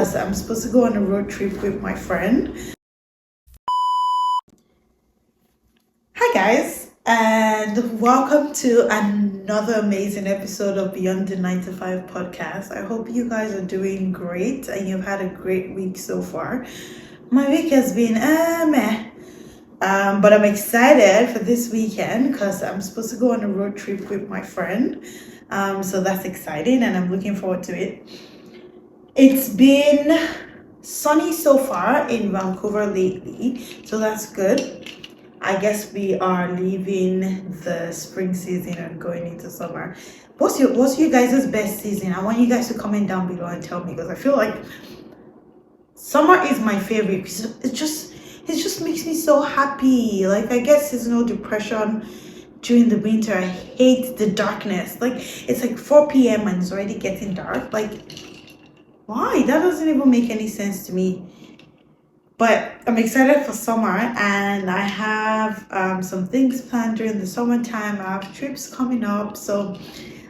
because I'm supposed to go on a road trip with my friend. Hi guys, and welcome to another amazing episode of Beyond the 9 to 5 podcast. I hope you guys are doing great and you've had a great week so far. My week has been meh. But I'm excited for this weekend because I'm supposed to go on a road trip with my friend. So that's exciting and I'm looking forward to it. It's been sunny so far in Vancouver lately, so that's good. I guess we are leaving the spring season and going into summer. What's you guys' best season? I want you guys to comment down below and tell me, because I feel like summer is my favorite because it just makes me so happy. Like, I get seasonal depression during the winter. I hate the darkness. Like, it's like 4 p.m. and it's already getting dark. Like, why? That doesn't even make any sense to me. But I'm excited for summer and I have some things planned during the summertime. I have trips coming up, so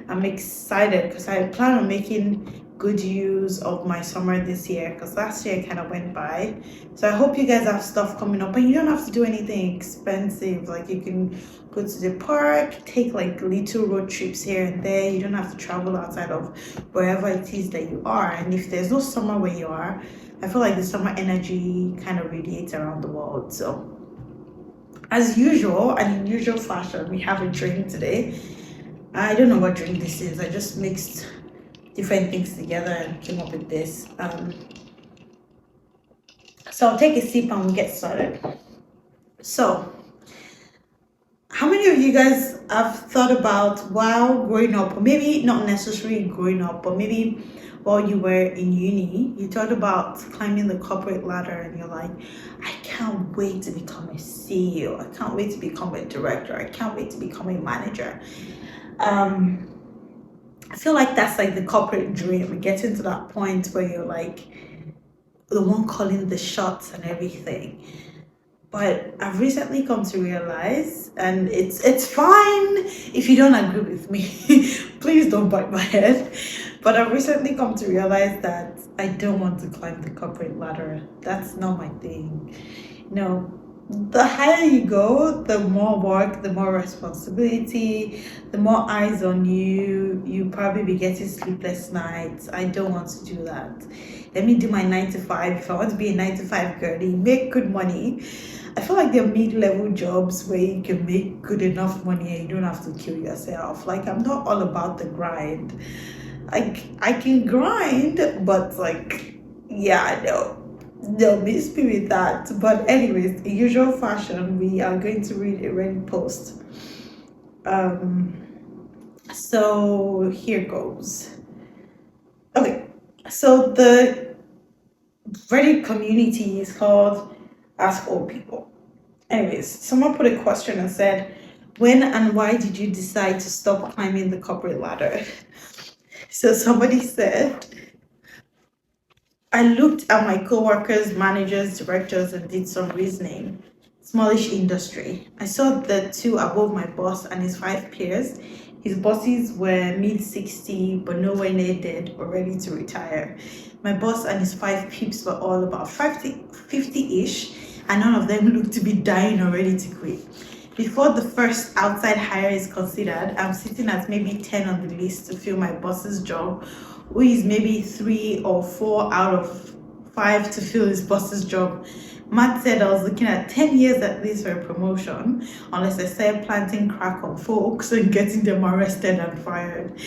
I'm excited because I plan on making good use of my summer this year, because last year kind of went by. So I hope you guys have stuff coming up and you don't have to do anything expensive. Like, you can go to the park, take like little road trips here and there. You don't have to travel outside of wherever it is that you are. And if there's no summer where you are, I feel like the summer energy kind of radiates around the world. So as usual and in usual fashion, we have a drink today. I don't know what drink this is. I just mixed different things together and came up with this. So I'll take a sip and we'll get started. So, how many of you guys have thought about while growing up, or maybe not necessarily growing up, but maybe while you were in uni, you thought about climbing the corporate ladder and you're like, I can't wait to become a CEO. I can't wait to become a director. I can't wait to become a manager. I feel like that's like the corporate dream, getting to that point where you're like the one calling the shots and everything. But I've recently come to realize, and it's fine if you don't agree with me, please don't bite my head. But I've recently come to realize that I don't want to climb the corporate ladder. That's not my thing. No, the higher you go, the more work, the more responsibility, the more eyes on you. You probably be getting sleepless nights. I don't want to do that. Let me do my 9 to 5. If I want to be a 9 to 5 girlie, make good money. I feel like there are mid-level jobs where you can make good enough money and you don't have to kill yourself. Like, I'm not all about the grind. Like, I can grind, but like, yeah, no, miss me with that. But anyways, in usual fashion, we are going to read a Reddit post. So here goes. Okay, so the Reddit community is called Ask All People. Anyways, someone put a question and said, when and why did you decide to stop climbing the corporate ladder? So somebody said, I looked at my co-workers, managers, directors, and did some reasoning. Smallish industry. I saw the two above my boss and his 5 peers. His bosses were mid-60, but nowhere near dead or ready to retire. My boss and his 5 peeps were all about 50-ish, and none of them looked to be dying or ready to quit. Before the first outside hire is considered, I'm sitting at maybe 10 on the list to fill my boss's job, who is maybe 3 or 4 out of 5 to fill his boss's job. Matt said I was looking at 10 years at least for a promotion, unless I started planting crack on folks and getting them arrested and fired.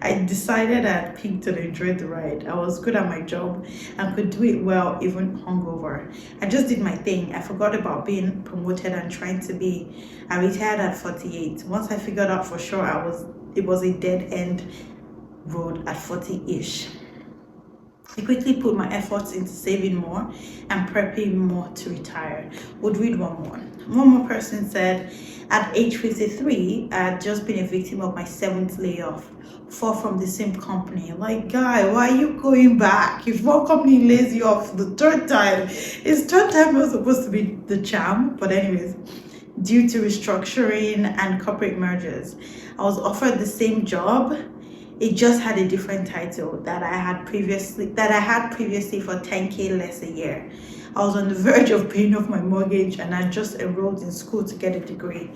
I decided I had picked and enjoyed the ride. I was good at my job and could do it well, even hungover. I just did my thing. I forgot about being promoted and trying to be. I retired at 48. Once I figured out for sure it was a dead end road at 40-ish. I quickly put my efforts into saving more and prepping more to retire. Would read one more. One more person said, at age 53, I had just been a victim of my 7th layoff. 4 from the same company. Like, guy, why are you going back? If one company lays you off the 3rd time, is 3rd time was supposed to be the charm? But anyways, due to restructuring and corporate mergers, I was offered the same job It just had a different title that I had previously for 10K less a year. I was on the verge of paying off my mortgage and I just enrolled in school to get a degree,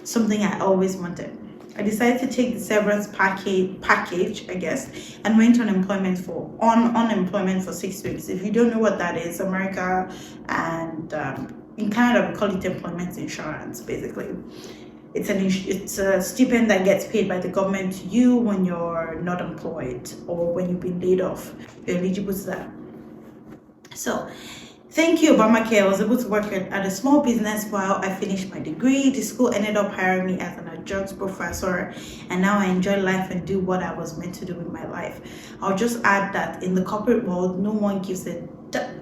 something I always wanted. I decided to take the severance package, I guess, and went on unemployment for 6 weeks. If you don't know what that is, America and in Canada we call it employment insurance. Basically, it's a stipend that gets paid by the government to you when you're not employed or when you've been laid off. You're eligible to that. So thank you, Obamacare. I was able to work at a small business while I finished my degree. The school ended up hiring me as an adjunct professor, and now I enjoy life and do what I was meant to do with my life. I'll just add that in the corporate world, no one gives a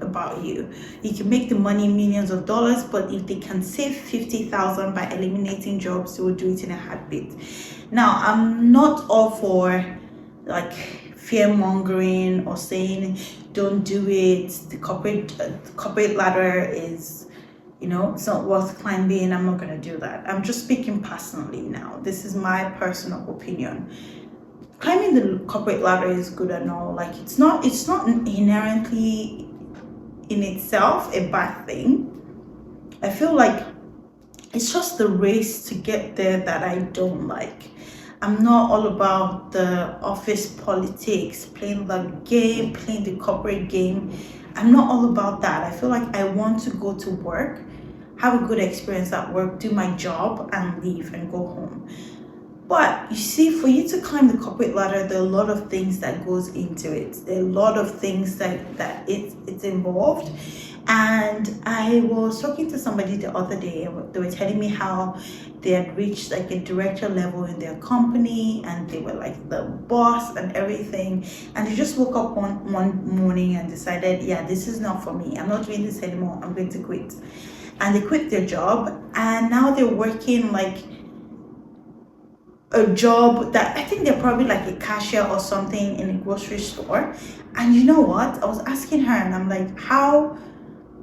about you. You can make the money, millions of dollars, but if they can save 50,000 by eliminating jobs, they will do it in a heartbeat. Now, I'm not all for like fear mongering or saying don't do it. The corporate ladder is, it's not worth climbing. I'm not gonna do that. I'm just speaking personally now. This is my personal opinion. Climbing the corporate ladder is good and all. Like it's not inherently in itself a bad thing. I feel like it's just the race to get there that I don't like. I'm not all about the office politics, playing the game, playing the corporate game. I'm not all about that. I feel like I want to go to work, have a good experience at work, do my job and leave and go home. But you see, for you to climb the corporate ladder, there are a lot of things that goes into it. There are a lot of things that it's involved. And I was talking to somebody the other day, and they were telling me how they had reached like a director level in their company, and they were like the boss and everything. And they just woke up one morning and decided, yeah, this is not for me. I'm not doing this anymore. I'm going to quit. And they quit their job, and now they're working like a job that I think they're probably like a cashier or something in a grocery store. And you know what? I was asking her, and I'm like, how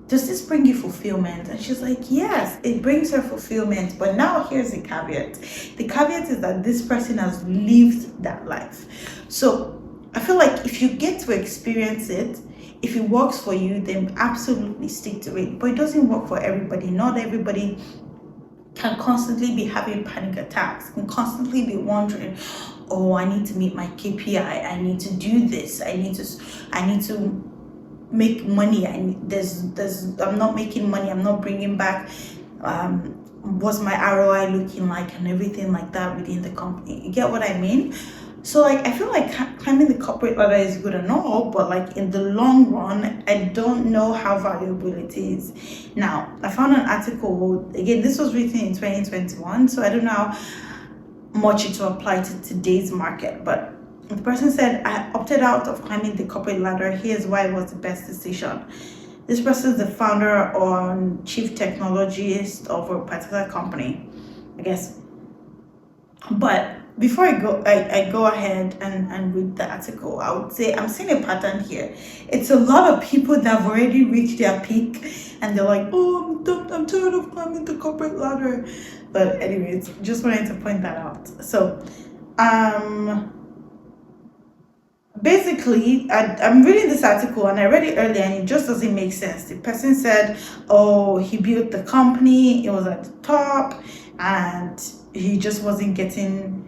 does this bring you fulfillment? And she's like, yes, it brings her fulfillment. But now here's the caveat. The caveat is that this person has lived that life. So I feel like if you get to experience it, if it works for you, then absolutely stick to it. But it doesn't work for everybody. Not everybody can constantly be having panic attacks, can constantly be wondering, oh, I need to meet my KPI, I need to do this, I need to make money, I'm not making money, I'm not bringing back what's my ROI looking like and everything like that within the company. You get what I mean? So like I feel like climbing the corporate ladder is good and all, but like in the long run, I don't know how valuable it is. Now, I found an article, again, this was written in 2021, so I don't know how much it will apply to today's market, but the person said, I opted out of climbing the corporate ladder. Here's why it was the best decision. This person is the founder or chief technologist of a particular company, I guess. But before I go ahead and read the article, I would say I'm seeing a pattern here. It's a lot of people that have already reached their peak and they're like, oh, I'm tired of climbing the corporate ladder. But anyways, just wanted to point that out. So basically, I'm reading this article and I read it earlier and it just doesn't make sense. The person said, oh, he built the company, it was at the top, and he just wasn't getting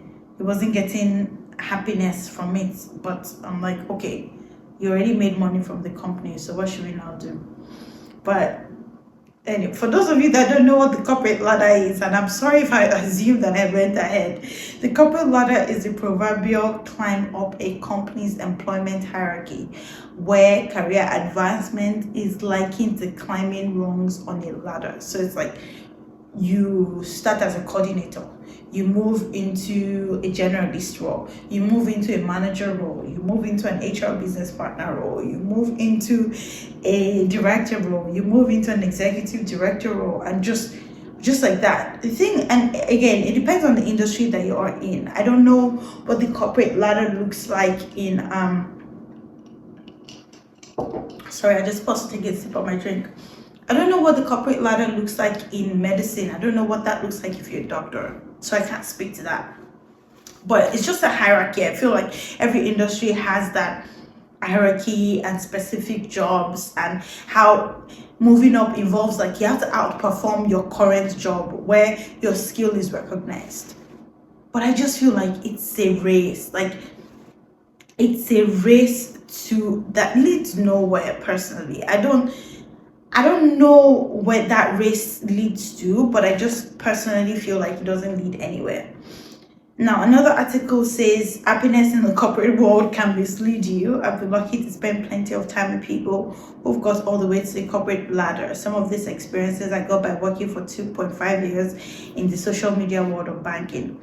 happiness from it. But I'm like, okay, you already made money from the company, so what should we now do? But anyway, for those of you that don't know what the corporate ladder is, and I'm sorry if I assume that I went ahead, the corporate ladder is the proverbial climb up a company's employment hierarchy, where career advancement is likened to climbing rungs on a ladder. So it's like you start as a coordinator, you move into a generalist role, you move into a manager role, you move into an HR business partner role, you move into a director role, you move into an executive director role, and just like that. The thing, and again, it depends on the industry that you are in. I don't know what the corporate ladder looks like in sorry, I just paused to take a sip of my drink. I don't know what the corporate ladder looks like in medicine. I don't know what that looks like if you're a doctor. So I can't speak to that. but it's just a hierarchy. I feel like every industry has that hierarchy and specific jobs, and how moving up involves like you have to outperform your current job where your skill is recognized. But I just feel like it's a race. Like it's a race to that leads nowhere. Personally, I don't know where that race leads to, but I just personally feel like it doesn't lead anywhere. Now, another article says happiness in the corporate world can mislead you. I've been lucky to spend plenty of time with people who've got all the way to the corporate ladder. Some of these experiences I got by working for 2.5 years in the social media world of banking.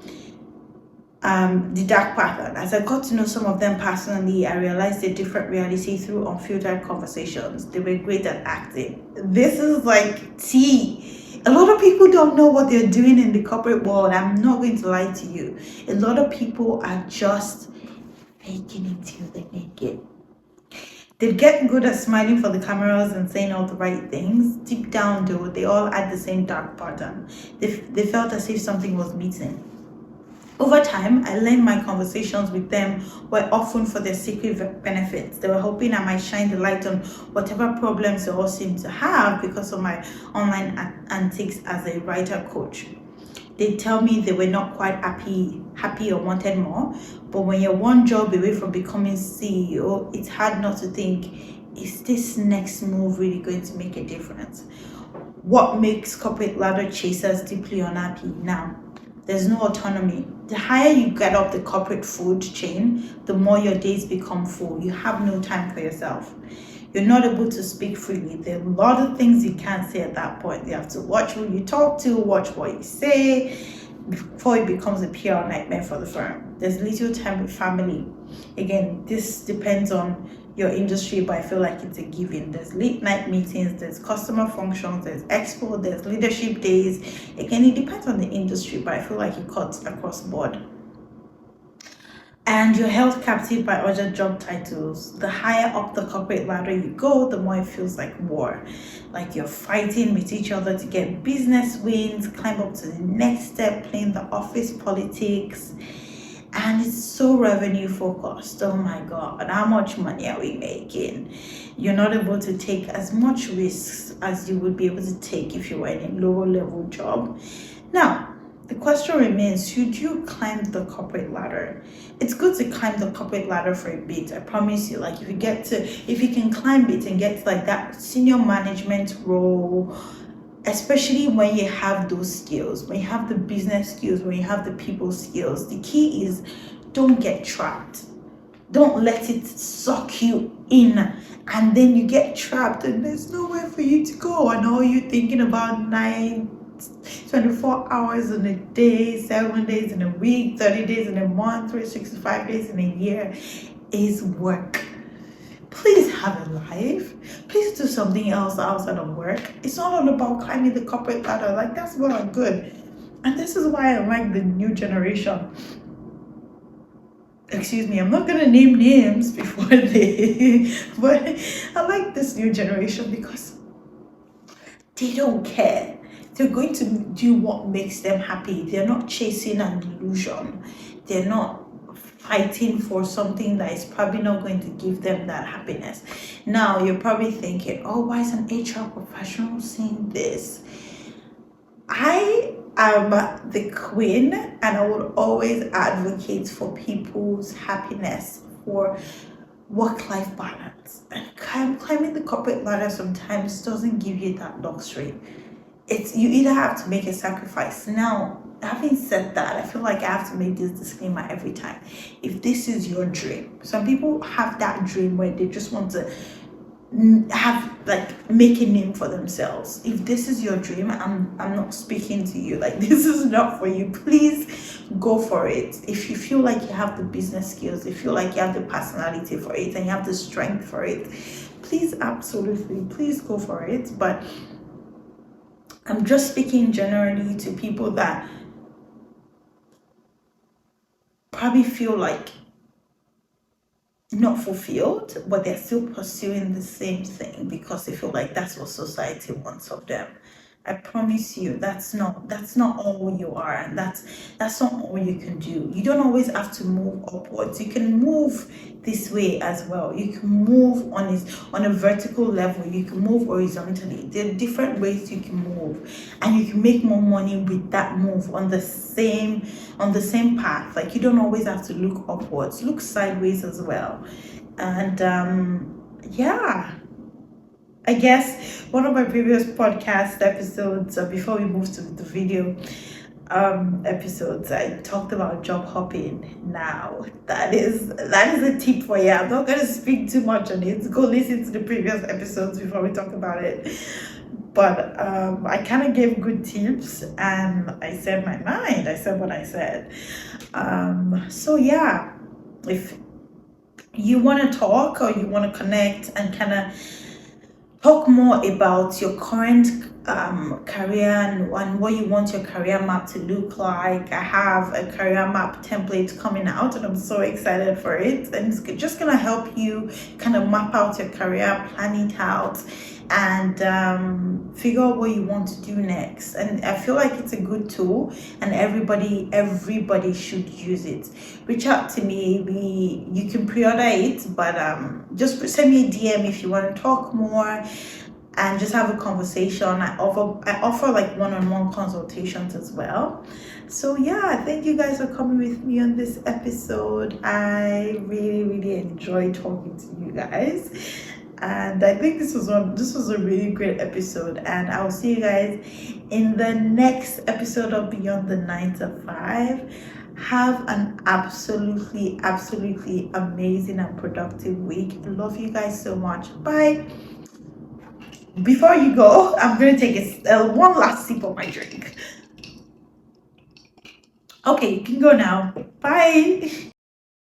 The dark pattern. As I got to know some of them personally, I realized a different reality through unfiltered conversations. They were great at acting. This is like tea. A lot of people don't know what they're doing in the corporate world. I'm not going to lie to you. A lot of people are just faking it till they make it. They get good at smiling for the cameras and saying all the right things. Deep down, though, they all had the same dark pattern. They felt as if something was missing. Over time, I learned my conversations with them were often for their secret benefits. They were hoping I might shine the light on whatever problems they all seem to have because of my online antics as a writer coach. They tell me they were not quite happy or wanted more. But when you're one job away from becoming CEO, it's hard not to think, is this next move really going to make a difference? What makes corporate ladder chasers deeply unhappy now? There's no autonomy. The higher you get up the corporate food chain, the more your days become full. You have no time for yourself. You're not able to speak freely. There are a lot of things you can't say at that point. You have to watch who you talk to, watch what you say, before it becomes a PR nightmare for the firm. There's little time with family. Again, this depends on your industry, but I feel like it's a given. There's late night meetings, there's customer functions, there's expo, there's leadership days. Again, it depends on the industry, but I feel like it cuts across board. And you're held captive by other job titles. The higher up the corporate ladder you go, the more it feels like war. Like you're fighting with each other to get business wins, climb up to the next step, playing the office politics. And it's so revenue focused. Oh my God, how much money are we making? You're not able to take as much risks as you would be able to take if you were in a lower level job. Now, the question remains, should you climb the corporate ladder? It's good to climb the corporate ladder for a bit. I promise you, like if you can climb it and get to like that senior management role, especially when you have those skills, when you have the business skills, when you have the people skills, the key is don't get trapped. Don't let it suck you in, and then you get trapped and there's nowhere for you to go, and all you're thinking about 24 hours in a day, 7 days in a week, 30 days in a month, 365 days in a year is work. Please have a life. Please do something else outside of work. It's not all about climbing the corporate ladder. Like, that's well and good. And this is why I like the new generation. Excuse me, I'm not gonna name names before they, but I like this new generation because they don't care. They're going to do what makes them happy. They're not chasing an illusion. They're not fighting for something that is probably not going to give them that happiness. Now, you're probably thinking, oh, why is an HR professional saying this? I am the queen, and I will always advocate for people's happiness, for work-life balance. And climbing the corporate ladder sometimes doesn't give you that luxury. It's you either have to make a sacrifice. Now, having said that, I feel like I have to make this disclaimer every time. If this is your dream, some people have that dream where they just want to make a name for themselves. If this is your dream, I'm not speaking to you. Like, this is not for you. Please go for it. If you feel like you have the business skills, if you feel like you have the personality for it and you have the strength for it, please, absolutely, please go for it. But I'm just speaking generally to people that probably feel like not fulfilled, but they're still pursuing the same thing because they feel like that's what society wants of them. I promise you, that's not all you are, and that's not all you can do. You don't always have to move upwards. You can move this way as well. You can move on a vertical level. You can move horizontally. There are different ways you can move, and you can make more money with that move on the same path. Like, you don't always have to look upwards. Look sideways as well, and yeah. I guess one of my previous podcast episodes, before we move to the video episodes, I talked about job hopping. Now that is a tip for you. I'm not going to speak too much on it. Go listen to the previous episodes before we talk about it. But I kind of gave good tips, and I said my mind. I said what I said. So yeah, if you want to talk or you want to connect and kind of talk more about your current career and what you want your career map to look like, I have a career map template coming out, and I'm so excited for it. And it's just gonna help you kind of map out your career, plan it out, and figure out what you want to do next. And I feel like it's a good tool, and everybody should use it. Reach out to me. You can pre-order it, but just send me a DM if you want to talk more and just have a conversation. I offer like one-on-one consultations as well. So yeah, thank you guys for coming with me on this episode. I really, really enjoyed talking to you guys. And I think this was a really great episode. And I'll see you guys in the next episode of Beyond the 9 to 5. Have an absolutely, absolutely amazing and productive week. I love you guys so much. Bye. Before you go, I'm going to take one last sip of my drink. Okay, you can go now. Bye.